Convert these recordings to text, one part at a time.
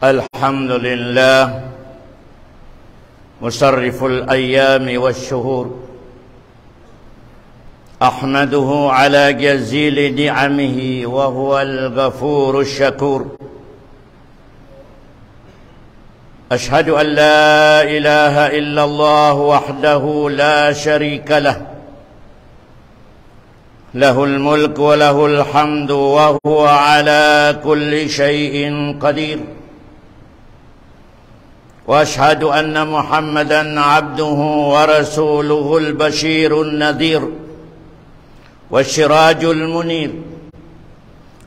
الحمد لله مصرف الأيام والشهور، أحمده على جزيل نعمه وهو الغفور الشكور. أشهد أن لا إله إلا الله وحده لا شريك له، له الملك وله الحمد وهو على كل شيء قدير. وأشهد أن محمدًا عبده ورسوله البشير النذير والسراج المنير،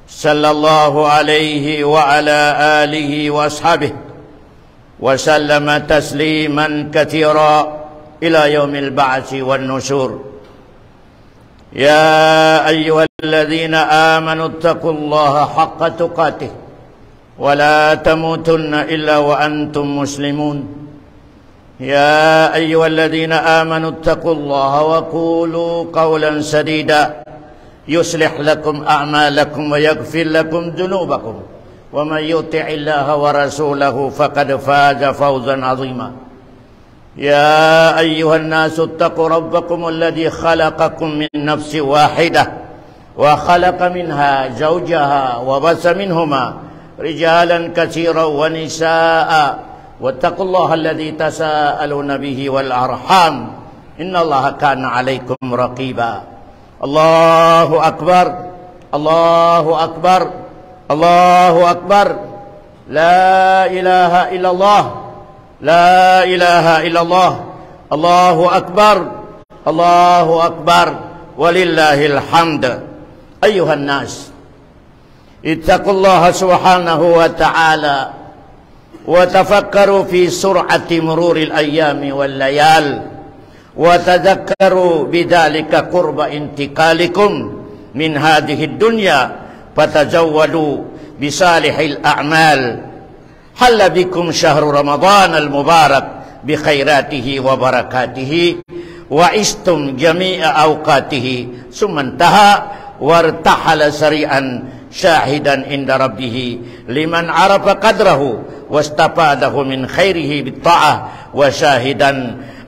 صلى الله عليه وعلى آله وأصحابه وسلم تسليما كثيرا إلى يوم البعث والنشور. يا أيها الذين آمنوا اتقوا الله حق تقاته ولا تموتن إلا وأنتم مسلمون. يا أيها الذين آمنوا اتقوا الله وقولوا قولا سديدا يصلح لكم أعمالكم ويغفر لكم ذنوبكم، ومن يطع الله ورسوله فقد فاز فوزا عظيما. يا أيها الناس اتقوا ربكم الذي خلقكم من نفس واحدة وخلق منها زوجها وبث منهما رجالا كثيرا ونساء، واتقوا الله الذي تساءلون به والأرحام إن الله كان عليكم رقيبا. الله أكبر، الله أكبر، الله أكبر، لا إله إلا الله، لا إله إلا الله، الله أكبر، الله أكبر، ولله الحمد. أيها الناس، اتقوا الله سبحانه وتعالى وتفكروا في سرعة مرور الأيام والليال، وتذكروا بذلك قرب انتقالكم من هذه الدنيا، فتزودوا بصالح الأعمال. حل بكم شهر رمضان المبارك بخيراته وبركاته، وعشتم جميع أوقاته، ثم انتهى وارتحل سريعا شاهدا عند ربه لمن عرف قدره واستفاده من خيره بالطاعة، وشاهدا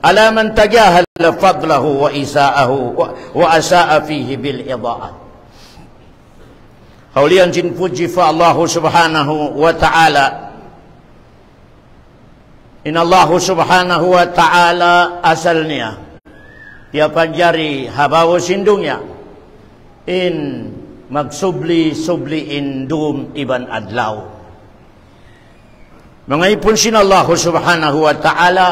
على من تجاهل فضله وإساءه وأساء فيه بالإضاءة. Kaulian jin puji fa Allah subhanahu wa ta'ala. Inna Allah subhanahu wa ta'ala asalnya dia panjari habawa sindungnya in magsubli subli indum iban adlaw. Mengaipun sin Allah subhanahu wa ta'ala,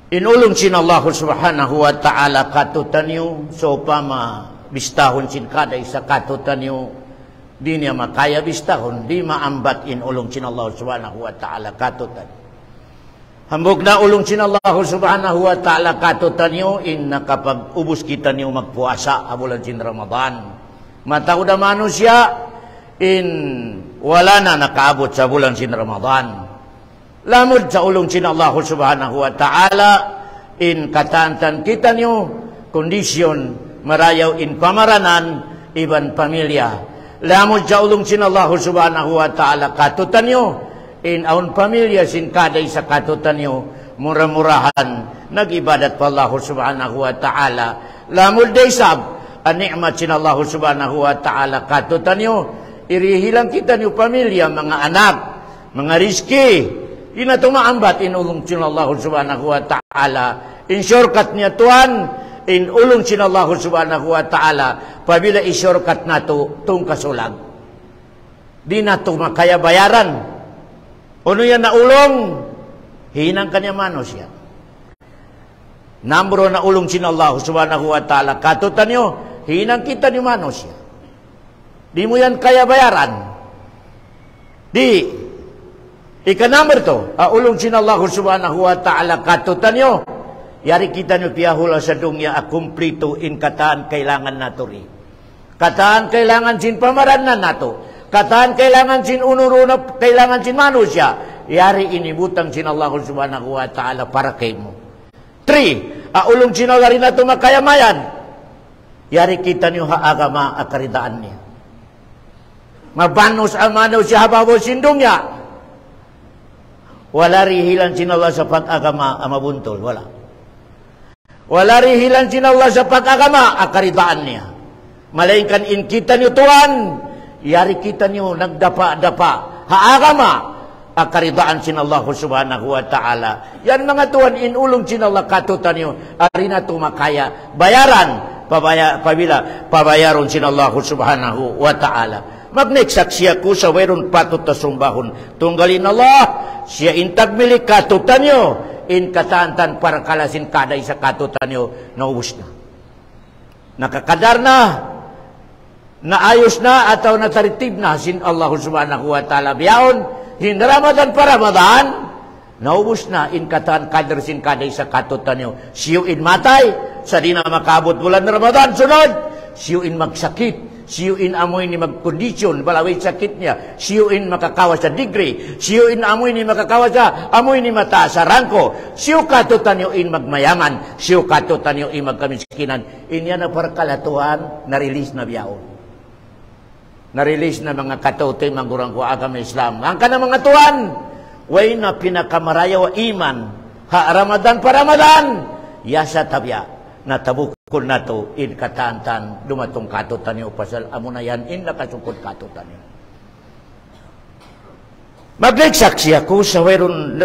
inulung sin Allah subhanahu wa ta'ala katutanyo sopama bistahun sin kada isa katutanyo di niya makaya bistahun di maambat inulung sin Allah subhanahu wa ta'ala katutan. Hambog na ulong sin Allah subhanahu wa ta'ala katutanyo in nakapag ubus kita niyo magpuasa abulan sin Ramadan. Matao na manusia in wala na nakaabot sa bulan sin Ramadan. Lamod sa ulong sin Allah subhanahu wa ta'ala in katantan kita niyo kondisyon marayaw in pamaranan iban pamilya. Lamod sa ulong sin Allah subhanahu wa ta'ala katutan niyo in aun pamilya sin kaday sa katutan niyo murah-murahan nagibadat pa Allah subhanahu wa ta'ala. Lamod day sab an ni'mat sin Allah subhanahu wa ta'ala katutan niyo irihilang kita niyo pamilya, mga anak, mga rizki. Di na tumaambat inulong sin Allah subhanahu wa ta'ala. In shortcut niya tuan, in ulong sin Allah subhanahu wa ta'ala, pabila i-shortcut na to, tung kasulag. Di na to makaya bayaran. Ano yan na ulong? Hinang kanya manos yan. Nambro na ulong sin Allah subhanahu wa ta'ala, katutan nyo, hinang kita ni manos yan. Di mo yan kaya bayaran. Di. Ika number to, ulong sin Allah subhanahu wa ta'ala, katutan nyo, yari kita nyo piyahula sa dunya akumplito in kataan kailangan nato rin. Kataan kailangan sin pamaranan nato. Kataan kailangan sin unuruna, kailangan sin manusia. Yari inibutang sin Allah subhanahu wa ta'ala para kay mo. 3. Ulong sin Allah rin nato makayamayan. Yari kita nyo haagama akaridaan niya. Mabanos amanaw siya hababaw sindong niya. Wala rihilan sin Allah sa pag-agama amabuntol. Wala. Wala rihilan sin Allah sa pag-agama akaridaan niya. Malainkan in kita niyo tuan, yari kita niyo nagdapa-dapa. Haagama akaridaan sin Allah subhanahu wa ta'ala. Yan mga tuan, inulong sin Allah katutan niyo. Arina tumakaya. Bayaran. Pabayaron sin Allah subhanahu wa ta'ala. Magneksaksi ako sa wayron patut na sumbahon. Tunggalin Allah, siya intag milik katutan nyo. In katantan para kalasin kaday sa katutan nyo, naubos na. Nakakadar na, naayos na, ataw nataritib na, sin Allah subhanahu wa ta'ala. Biyaon, hin Ramadan pa Ramadan, naubos na, in katan kadar sin kaday sa katutan nyo. Siyo in matay, sa di na makabot bulan Ramadan, sunod, siyo in magsakit. Siyuin amoy ni magkondisyon, balaway sakit niya. Siyuin makakawas sa degree. Siyuin amoy ni makakawas sa amoy ni mataas sa rangko. Siyu katutan nyo in magmayaman. Siyu katutan nyo in magkamiskinan. Inya na parkalatuhan, na-release na biyaon. Na-release na mga katote, manggurang ko agama Islam. Ang ka na mga tuwan, way na pinakamaraya wa iman. Ha Ramadan pa Ramadan, yasa tabya. Natabukol na to, in katantan, dumatong katutan niyo, pasal amo na yan, in nakasukod katutan niyo. Magnagsaksi ako sa wayron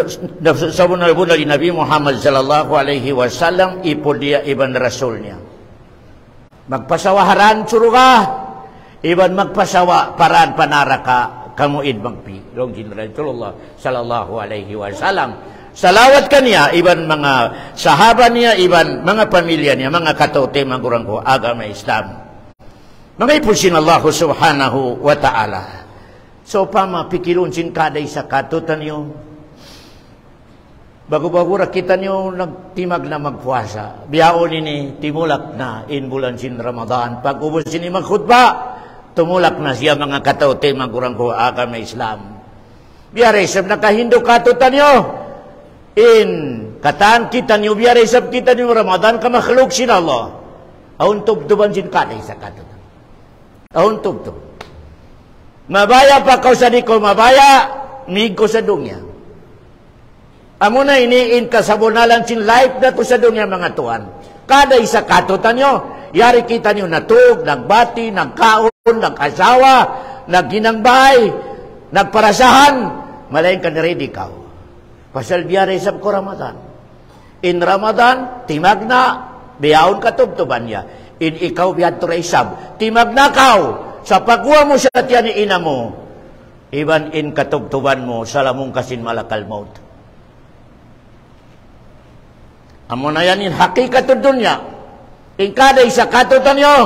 sa bunal ni Nabi Muhammad sallallahu alaihi wasallam, ipod niya iban rasul niya. Magpasawaharan suruga, iban magpasawa paraan panaraka, kamuid magpi. Long Rasulullah sallallahu alaihi wasallam. Salawat kaniya, iban mga sahaba niya, iban mga pamilya niya, mga katote, mga kurang ko, agama Islam. Mga ipusin Allah subhanahu wa ta'ala. So, pamapikilon sin kaday sa katutan niyo. Bago-bago kita niyo nagtimag na magpuasa. Biyaon ini, timulak na in bulan sin Ramadan. Pag ubos sin magkhutba, tumulak na siya mga katote, mga kurang ko, agama Islam. Biyare, sab nakahindo katutan niyo. In kataan kita niyo biyari sab kita niyo Ramadan ka makhluk sin Allah. Aun tubtuban sin kaday sa katutan. Aun tubtub. Mabaya pa kaw sa ko mabaya, mig ko sa dunya. Amo na ini in kasabunalan sin life na to sa dunya mga tuan. Kaday sa katutan niyo, yari kita niyo natug, nagbati, nagkaon, nag-asawa, nagginangbay, nagparasahan, malain ka na ready ka. Pasal biyari sab ko Ramadan. In Ramadan, timag na, biyaon katubtuban niya. In ikaw biyad to sab, timag na kaw, sa pagkuha mo sa tiyan ni ina mo, iban in katubtuban mo, salamong kasin malakal maut. Amo na yan in hakikat dunya. In kaday sa katutan nyo,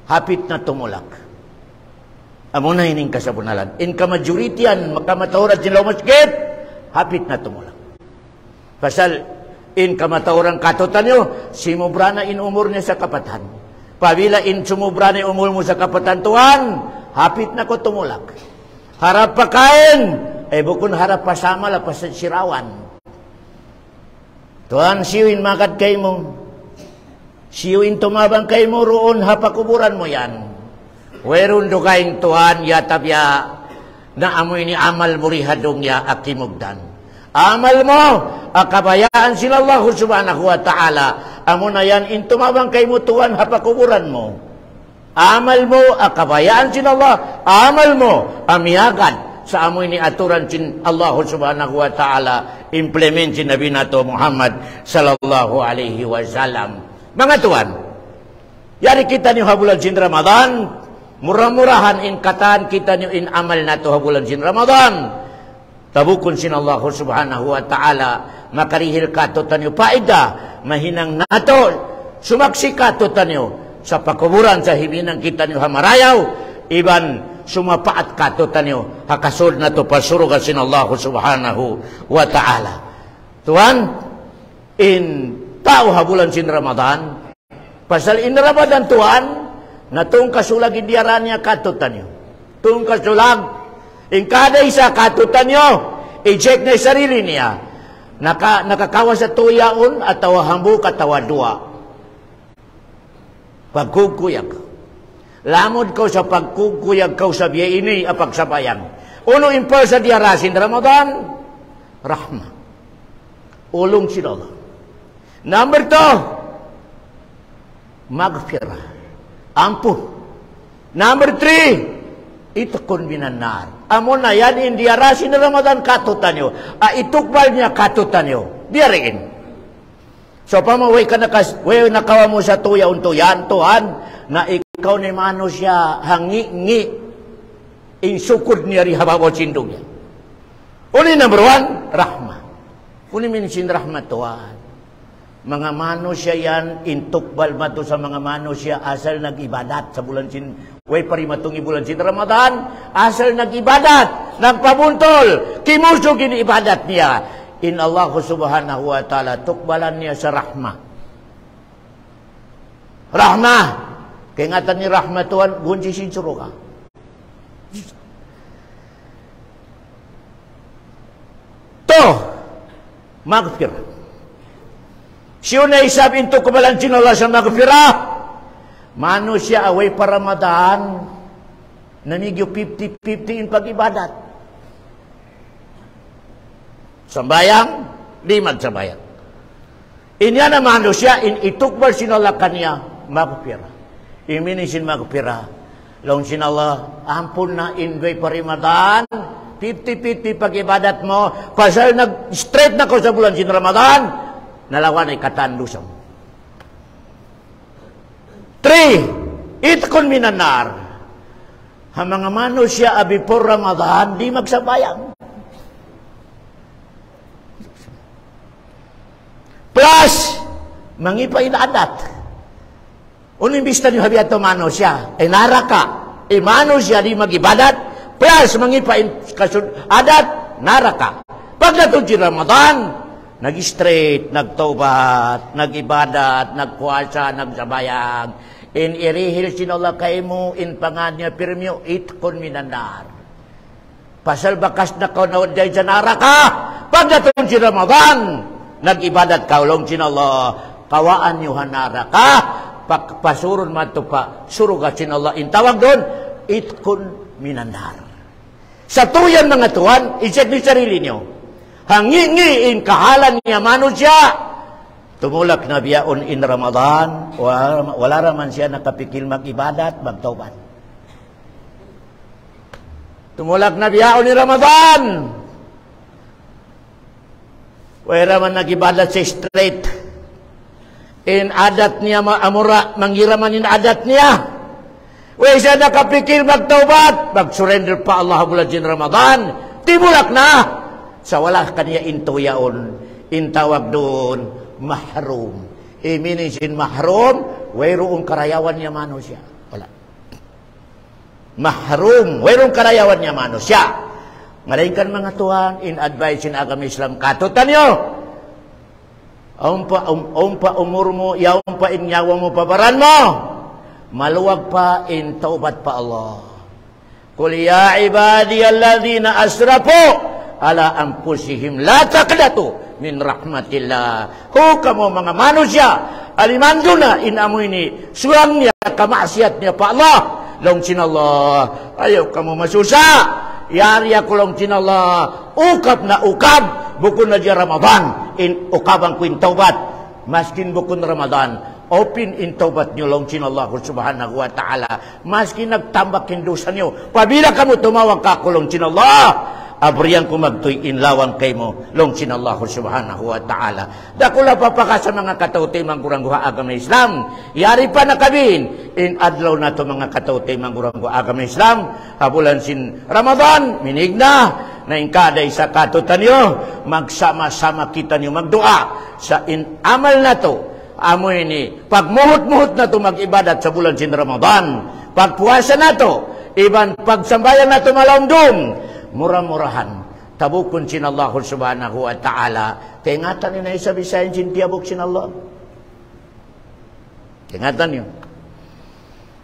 hapit na tumulak. Amo na ining kasabunalan. In kamajuritian, makamatawrat sila masjid, hapit na tumulak. Pasal, in kamatawrang katutan nyo, simubra na in umur niya sa kapatan. Pabila in sumubra na umur mo sa kapatan tuhan, hapit na ko tumulak. Harap pa kain, bukun harap pasama la pasirawan. Tuhan, siyuin makat kay mo. Siyuin tumabang kay mo, roon hapakuburan mo yan. Werun do kaing tuhan, yatabya, na amoy ni amal murihadong ya akimugdan. Amal mo, akabayaan sila Allah subhanahu wa ta'ala. Amo na yan, intumabang kay mo tuwan, hapakuburan mo. Amal mo, akabayaan sila Allah. Amal mo, amiyagan sa amoy ni aturan sin Allah subhanahu wa ta'ala. Implement sin Nabi nato Muhammad sallallahu alaihi wasallam. Mga tuwan, yari kita niyo habulan sin Ramadan, murah-murahan in kataan kita niyo in amal na to habulan sin Ramadan. Tabukon sin Allah subhanahu wa ta'ala, makarihil katutan niyo paida, mahinang nato, sumaksi katutan niyo sa pakuburan sa hibinang kita niyo hamarayaw, iban sumapaat katutan niyo, hakasod na to pasurugan sin Allah subhanahu wa ta'ala. Tuhan, in tao habulan sin Ramadan, pasal in Ramadan Tuhan, na itong kasulag indiyaran niya katutan niyo. Itong kasulag, in kada isa katutan niyo, i-check na sarili niya. Nakakawa sa tuyaon at tawa hambuk at tawa dua. Pagkukuyak. Lamod kau sa pagkukuyag kau sa biya ini apag sabayang. Uno impal sa diarasin Ramadan, rahmah. Ulong sila Allah. Number 2, maghfirah. Ampun. Number 3, itakun minanar. Amon na yan, in diarasin Ramadan katutan nyo. Itukbal niya katutan nyo. Diyarin. So, pamaway ka nakawa mo sa tuya untuyan, Tuhan, na ikaw ni mano siya hangi-ngi insukod niya rihabawat sindog niya. Uli number 1, rahmah. Uli minsin rahmah, Tuhan. Mga mano siya yan, intukbal mato sa mga mano siya, asal nag-ibadat sa bulan sin, way parimatong bulan sin Ramadan, asal nag-ibadat, nagpabuntol, kimuso gini ibadat niya. In Allah subhanahu wa ta'ala, tukbalan niya sa rahmah. Rahmah. Kaya ngatan ni rahmah Tuhan, gunji sinsuro ka. To, maghfirah. Siya na isabin to kumalan sinala sa maghfirah. Mano siya away pa Ramadan, namigyo 50-50 in pag-ibadat. Sambayang, di magsambayang. Inya naman siya, in itukbal sinala kanya, maghfirah. Iminisin maghfirah. Long sinala, ampun na inway pa Ramadan, 50-50 pag-ibadat mo, pasal nag-straight na ko sa bulan sin Ramadan, nalawan ay katandusan. 3, itkun minanar. Ang mga mano siya before Ramadan, di magsabayang. Plus, mangipain adat. Unimbista niyo habi ato mano siya, naraka. Mano siya di magibadat, plus mangipain adat, naraka. Pag natun Ramadan, nag-straight, nagtaubat, nag-ibadat, nagpuasa, nagsabayag. In irihil sinala kay mo, in pangannya pirmyo, itkon minanar. Pasal bakas na kaunawad dahil sa naraka. Pag natun Ramadan, nag-ibadat kaulong sinala, kawaan nyo hanaraka, pasurun mato pa, surugat sinala, intawag doon, itkon minanar. Sa tuyan mga tuwan, isip ni sarili nyo, hangi-ngi in kahalan niya mano siya, tumulak na biyaon in Ramadan, wala raman siya nakapikil mag-ibadat, magtaubat. Tumulak na biyaon in Ramadan, wala man nag-ibadat sa straight. In adat niya maamura, manggiraman in adat niya. Wala siya nakapikil magtaubat, mag-surrender pa Allah bulan sin Ramadan, timulak na. Sa wala kanya intuyaon, intawag doon, mahrum. Iminisin mahrum, wayroong karayawan niya mano siya. Wala. Mahrum, wayroong karayawan niya mano siya. Malainkan mga Tuhan, in advice in agama Islam, katutan nyo. Umpa umur mo, yaumpa in nyawa mo, pabaran mo. Maluwag pa in taubat pa Allah. Qul ya ibadiyalladzina asrafu ala anfusihim la taqnatu min rahmatillah. Kamo mga manusia, alimando na in amoy ni surang niya, kamaksiat niya pa Allah. Long sinallah, ayaw kamo masusa. Yari ako lang sinala, ukap na ukab, bukun na di Ramadan, in ukabang ko in taubat, maskin bukun Ramadan, open in taubat nyo lang sinala subhanahu wa ta'ala, maskin nagtambak hindusan nyo, pabila ka mo tumawag ka ko lang sinala, abriyan ko magtuyin lawang kay mo, long sinallahu subhanahu wa ta'ala. Dakula papaka sa mga katauti manggurangguha agama Islam. Yari pa na kabin, in adlaw na to mga katauti manggurangguha agama Islam, habulan sin Ramadan, minig na ingkaday sa katutan nyo, magsama-sama kita nyo magdua, sa in amal na to, amoy ni, pagmuhot-muhot na to mag-ibadat sa bulan sin Ramadan, pagpuasa na to, iban pagsambayan na to malaundong, murah-murahan. Tabukun sin Allah subhanahu wa ta'ala. Tingatan nyo na isa bisayin sin tiyabuk sin Allah. Tingatan nyo.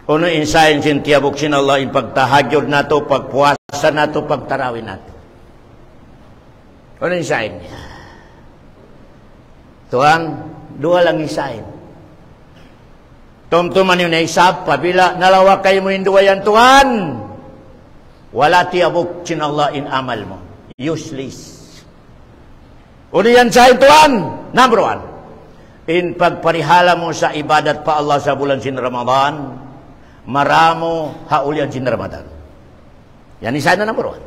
Uno insayin sin tiyabuk sin Allah, in pagtahagyod na to, pagpuasa na to, pagtarawin na to. Uno insayin niya. Tuhan, dua lang isayin. Tum-tuman yun isab, pabila nalawa kayo mo hinduwayan Tuhan, wala tiabok Allah in amal mo. Useless. Una yan sa Tuhan, number one, in pagparihala mo sa ibadat pa Allah sa bulan sin Ramadan, maramo haulyan sin Ramadan. Yan isa na number one.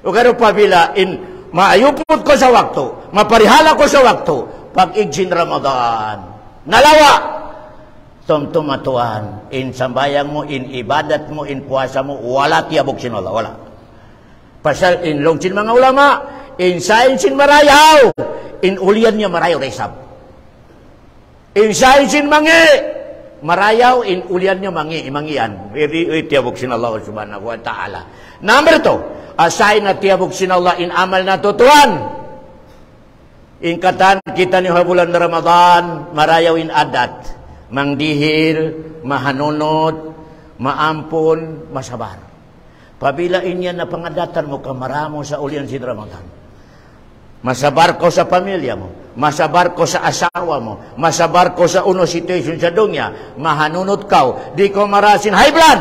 O karo pabila, in maayupod ko sa wakto, maparihala ko sa wakto, pag-ig sin Ramadan, nalawa, tumatuan, in sambayang mo, in ibadat mo, in puasa mo, wala tiabok sin Allah, wala. Pasal in longsin mga ulama, in sainsin marayaw, in ulian niya marayaw resab. In sainsin mangi, marayaw, in ulian niya mangian. Tiabok sin Allah subhanahu wa ta'ala. Number 2, asay na tiabok sin Allah in amal na tutuan. In katan kita ni bulan Ramadan, marayaw in adat. Mangdihil, mahanunod, maampon, masabar. Pabilain yan na pangadatan mo kamaramo sa ulian sin Ramadan. Masabar ko sa pamilya mo, masabar ko sa asawa mo, masabar ko sa uno situation sa dunya, mahanunod ka, di ko marasin high blood.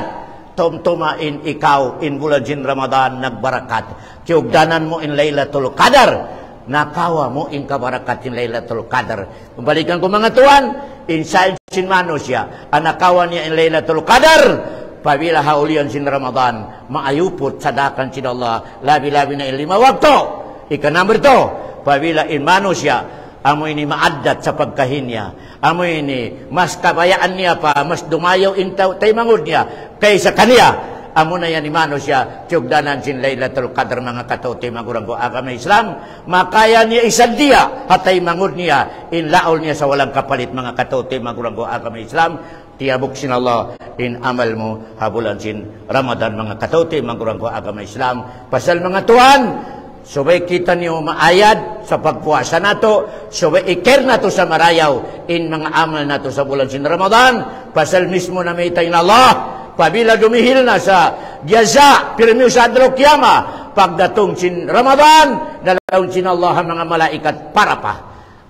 Tumtumain ikaw in bulan sin Ramadan nagbarakat. Kiugdanan mo in Laylatul Qadar. Nakawa mo in kabarakat in Laylatul Qadar. Kembalikan ko mga tuan, inside sin manusia, anakawa niya in Laylatul Qadar, pabila haulian sin Ramadan, maayupot sadakan sin Allah, labi-labi na in 5 wakto. Ika number 2, pabila in manusia, amoy ni maaddat sa pagkahinya, amoy ni mas kabayaan niya pa, mas dumayaw in taymangod niya, kaysa kaniya, amo na yan ni mano siya, tiyugdanan sin Laylatul Qadr mga katote magurang ko agama Islam, makaya niya isang dia, hatay mangod niya, in laol niya sa walang kapalit mga katote magurang ko agama Islam, tiabok sin Allah, in amal mo, habulan sin Ramadan mga katote magurang ko agama Islam, pasal mga tuan, subay kita niyo maayad sa pagpuasa nato, subay iker nato sa marayaw, in mga amal nato sa bulan sin Ramadan, pasal mismo na may tayo na Allah, pabila dumihil na sa giyaza, pirmiyo sa adro kiyama, pagdatong sin Ramadan, dalaon sin Allah ang mga malaikat para pa.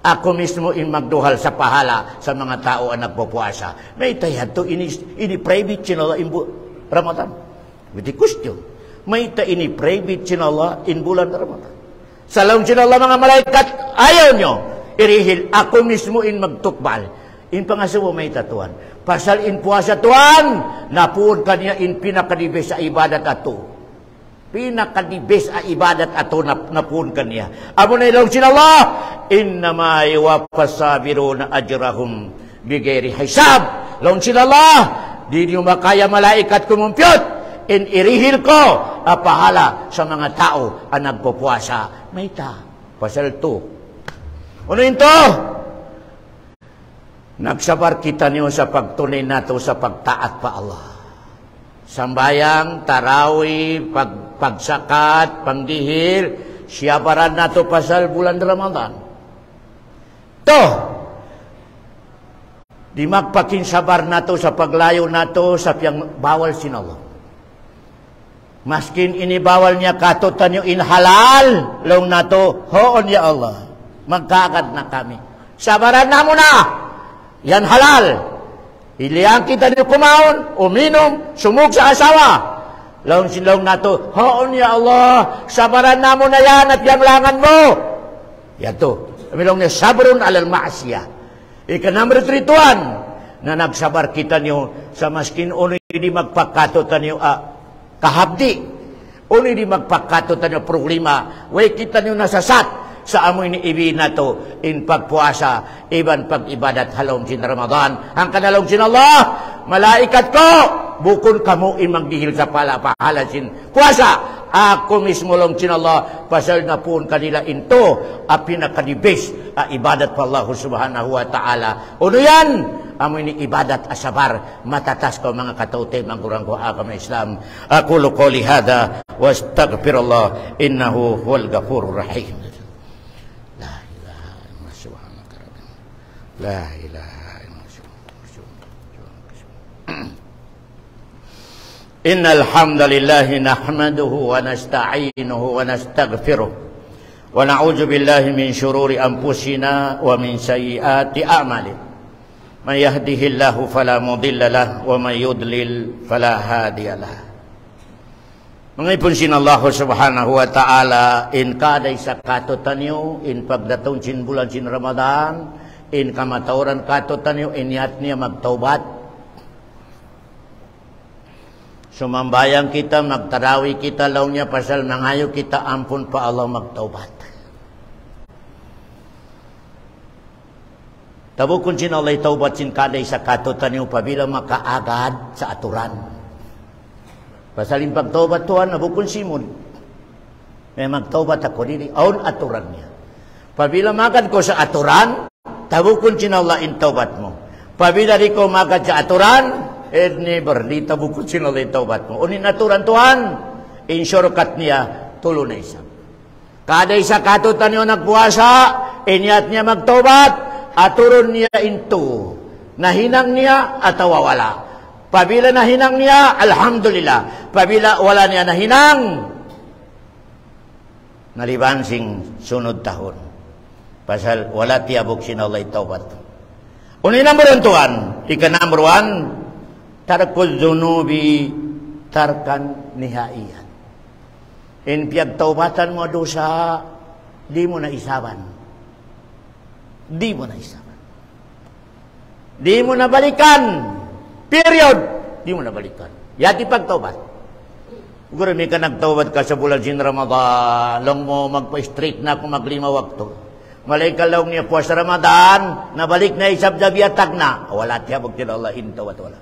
Ako mismo in magduhal sa pahala sa mga tao ang nagpupuasa. May tayad to, ini private sin Allah in Ramadan. With the question, may ta ini private sin Allah in bulan Ramadan. Salaon sin Allah mga malaikat, ayaw nyo, irihil, ako mismo in magtukbal. In pangasubo may tatuan. Pasal in puasa tuan, napuon kaniya in pinakadibes sa ibadat ato. Pinakadibes sa ibadat ato napuon kaniya. Amo na ilong sin Allah, innama yuwaffasabiruna ajrahum bighairi hisab. Long sin Allah, di niyo makaya malaikat kumumpyot, in irihil ko apahala sa mga tao ang nagpupuasa. May ta. Pasal to. Ano ito? Nagsabar kita niyo sa pagtunay nato sa pagtaat pa Allah. Sambayang, tarawih, pagsakat, pangdihil, siyabaran nato pasal bulan Ramadan. To, di magpakinsabar nato sa paglayo nato sa piyang bawal sin Allah. Maskin inibawal niya katutan niyo in halal, long nato, hoon ya Allah. Magkagad na kami. Sabaran na mo na! Yan halal. Iliang kita niyo kumaon, uminom, sumug sa asawa. Laon sinlaw nato, hoon ya Allah, sabaran na mo na yan at yang langan mo. Yato, amilong niya sabrun alal maasya. Ika number 3 tuan, na nagsabar kita niyo sa maskin uno di magpakatutan niyo kahabdi. Uno di magpakatutan niyo problema. Way kita niyo nasasat. Sa amoy ni ibi na to, in pagpuasa, iban pag-ibadat halong sin Ramadan. Ang kanalong sin Allah, malaikat ko, bukon kamo in magdihil sa pahala sin puasa. Ako mismo long sin Allah, pasal na po kanila into, pinakadibis, ibadat pa Allah subhanahu wa ta'ala. Uno yan, amoy ni ibadat asabar, matatas ko mga kataute, mangurang ko agama Islam. Aqulu qawli hada, wastaghfirullah, innahu huwal ghafurur rahim. La ilaha illallah. Innal hamdalillah nahmaduhu wa nasta'inuhu wa nastaghfiruh wa na'udzu billahi min shururi anfusina wa min sayyiati a'malina. من يهده الله فلا مضل له ومن يضلل فلا هادي له. Mangipun sin Allah Subhanahu wa taala in kaday sa katutanyo in pagdatong sin bulan sin Ramadan in kamatauran katutanyo inyat niya magtaubat. Sumambayang kita, magtarawi kita, law niya pasal nangayo kita, ampun pa Allah magtaubat. Tabukun sin Allah taubat sin kaday sa katutanyo pabila makaagad sa aturan. Pasal yung pagtaubat tuhan, nabukun simon. May magtaubat ako dili, aun aturan niya. Pabila magad ko sa aturan, tabukun sinala in taubat mo. Pabila di ko magad sa aturan, never, di tabukun sinala in taubat mo. Unin aturan tuhan, in shortcut niya, tulo na isa. Kada isa katutan niyo nagpuasa, inyat niya magtaubat, aturon niya into. Nahinang niya, atawa wala. Pabila nahinang niya, alhamdulillah. Pabila wala niya nahinang, nalibansing sunod tahon. Pasal wala tiabok sinalay taubat. Unay number 1 tuan. Ika number 1, tarkul zunubi tarkan nihaiyan. In piyagtaubatan mo dosa, di mo na isaban. Di mo na isaban. Di mo na balikan. Period. Di mo na balikan. Yati pagtaubat. Siguro may ka nagtaubat ka sa bulan sin Ramadan, lang mo magpa-straight na kung maglima wakto. Malay ka lang niya po sa Ramadan, nabalik na isab jabiyatag na. Wala tiyabog tila Allah, intawat wala.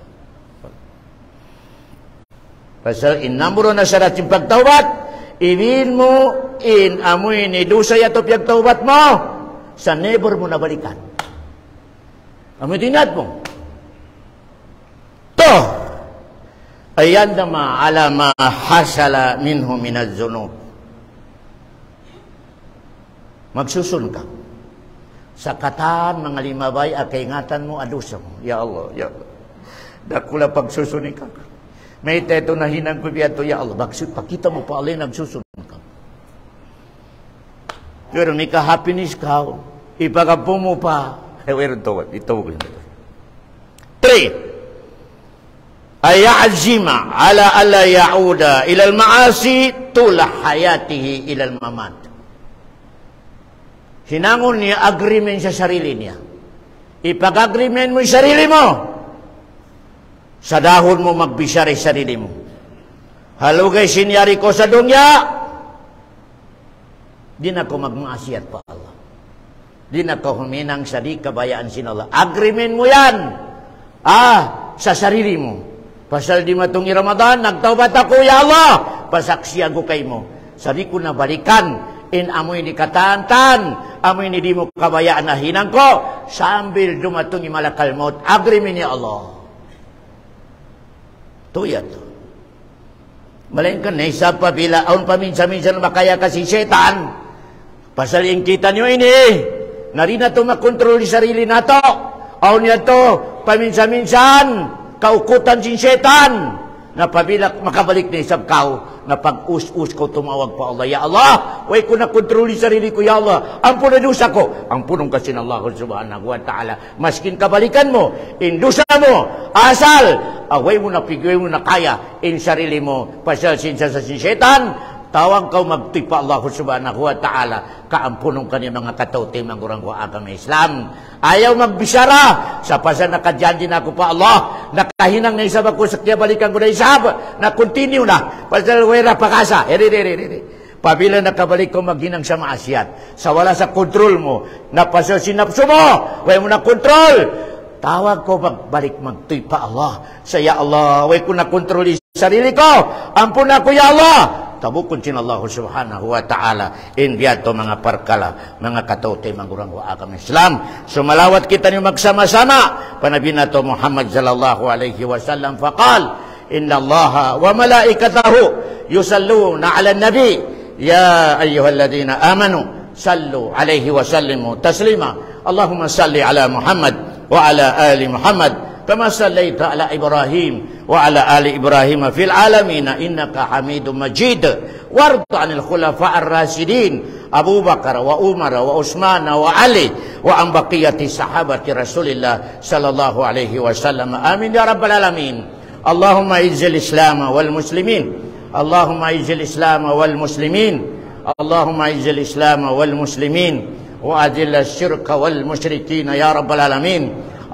Pasal inamburo na syarat yung pagtaubat, ibin mo, amoy ni dusay ato pagtaubat mo, sa never mo nabalikan. Amoy tinat mo. Ayan nama ala ma hasala minhu minaz zunub. Magsusun ka. Sa katan mga limabay akay ingatan mo adusa mo. Ya Allah, ya Allah. Dakula pagsusuni ka. May teto na hinang ko biyato, ya Allah. Baksud pakita mo pa alin nagsusun ka. Pero may ka-happiness ka. Ipagapo mo pa. Pero ito ko. 3. Ayazima ala alla yauda ilal maasi tulah hayatihi ilal mamat. Hinangon niya agreement sa sarili niya. Ipag-agreement mo yung sarili mo. Sa dahon mo magbisari sarili mo. Halugay sinyari ko sa dunya. Di na ko magmaasiyat pa Allah. Di na ko huminang sa di kabayaan sin Allah. Agreement mo yan. Sa sarili mo. Pasal di matungi Ramadan, nagtaubat ako, ya Allah. Pasaksiyan ko kay mo. Sabi ko na balikan, in amoy ni katantan, amoy ni di mo kabayaan na hinang ko, sambil dumatungi malakal maut, agreement ni Allah. Tuyat. Malain ka na isa pa bila, aun paminsan-minsan makaya kasi setan. Pasal yung kita nyo ini, nari na ito makontrol di sarili na to. Aun niya to, paminsan-minsan, kaukutan sin setan na pabila makabalik na isang kao na pag-us-us ko tumawag pa Allah. Ya Allah, way ko na kontroli sarili ko, ya Allah. Ampun na dusa ko. Ampunong kasi ng Allah Subhanahu wa ta'ala. Maskin kabalikan mo, in dusa mo, asal, way mo na pigway mo na kaya, in sarili mo, pasal sin sa sin setan, tawag kau magtipa Allah Subhanahu wa ta'ala, kaampunong kanya mga katauti, mangurang ko agama Islam. Ayaw magbisara, sa pasal nakadyan din ako pa Allah, nakahinang na isab ako, sakya balikan ko na isab, na continue na, pasal wera pakasa, pabila nakabalik ko maghinang sa maasyat, sa wala sa kontrol mo, na pasal sinapso mo, way mo na kontrol, tawag ko magbalik magtipa Allah, sa ya Allah, way ko na kontrol sarili ko, ampun ako ya Allah, tabukun sin Allah Subhanahu wa ta'ala in biyato mga parkala mga katote mangurang wa agama Islam. Sumalawat kita ni magsama-sama panabi nato Muhammad sallallahu alaihi wasallam faqal inna Allah wa malaikatahu yusalluna ala nabi ya ayyuhalladhina amanu sallu alaihi wa sallimu taslima. Allahumma salli ala Muhammad wa ala ali Muhammad كما صليت على إبراهيم وعلى آل إبراهيم في العالمين إنك حميد مجيد وارض عن الخلفاء الراشدين أبو بكر وعمر وعثمان وعلي وعن بقية صحابة رسول الله صلى الله عليه وسلم آمين يا رب العالمين. اللهم أعز الإسلام والمسلمين اللهم أعز الإسلام والمسلمين اللهم أعز الإسلام والمسلمين وأذل الشرك والمشركين يا رب العالمين.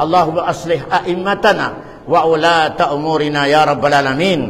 اللهم أصلح أئمتنا وولاة أمورنا يا رب العالمين.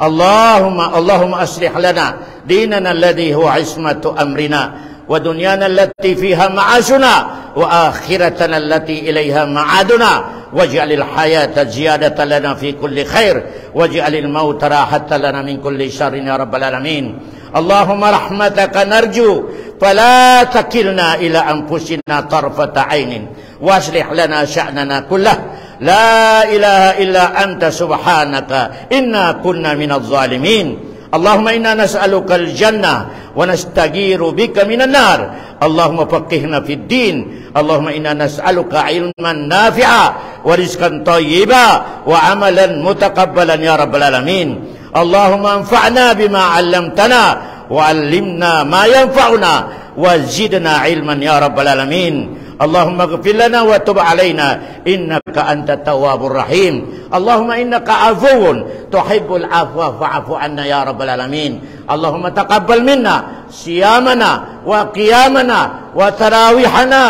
اللهم أصلح لنا ديننا الذي هو عصمة أمرنا ودنيانا التي فيها معاشنا وآخرتنا التي إليها معادنا واجعل الحياة زيادة لنا في كل خير واجعل الموت راحة لنا من كل شر يا رب العالمين. اللهم رحمتك نرجو فلا تكلنا إلى أنفسنا طرفة عين واصلح لنا شأننا كله لا إله إلا أنت سبحانك إنا كنا من الظالمين. اللهم إنا نسألك الجنة ونستجير بك من النار. اللهم فقهنا في الدين. اللهم إنا نسألك علما نافعا ورزقا طيبا وعملا متقبلا يا رب العالمين. اللهم انفعنا بما علمتنا وعلمنا ما ينفعنا وزدنا علما يا رب العالمين. اللهم اغفر لنا وتب علينا إنك أنت التواب الرحيم. اللهم إنك عفو تحب العفو فاعف عنا يا رب العالمين. اللهم تقبل منا صيامنا وقيامنا وتراويحنا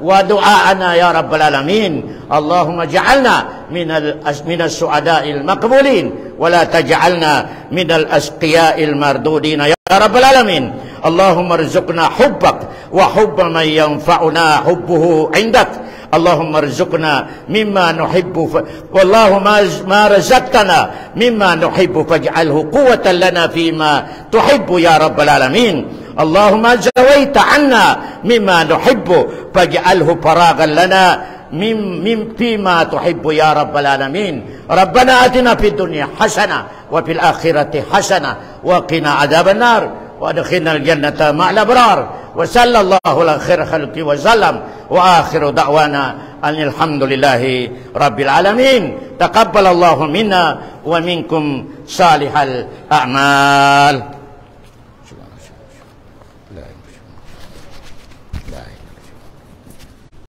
ودعاءنا يا رب العالمين. اللهم اجعلنا من السعداء المقبولين ولا تجعلنا من الأشقياء المردودين يا رب العالمين. اللهم ارزقنا حبك وحب من ينفعنا حبه عندك. اللهم ارزقنا مما نحب والله ما رزقتنا مما نحب فاجعله قوة لنا فيما تحب يا رب العالمين. اللهم زويت عنا مما نحب فاجعله فراغا لنا فيما تحب يا رب العالمين. ربنا آتنا في الدنيا حسنة وفي الآخرة حسنة وقنا عذاب النار وادخلنا الجنة مع الأبرار. وصلى الله على خير خلقه وسلم وآخر دعوانا أن الحمد لله رب العالمين. تقبل الله منا ومنكم صالح الأعمال.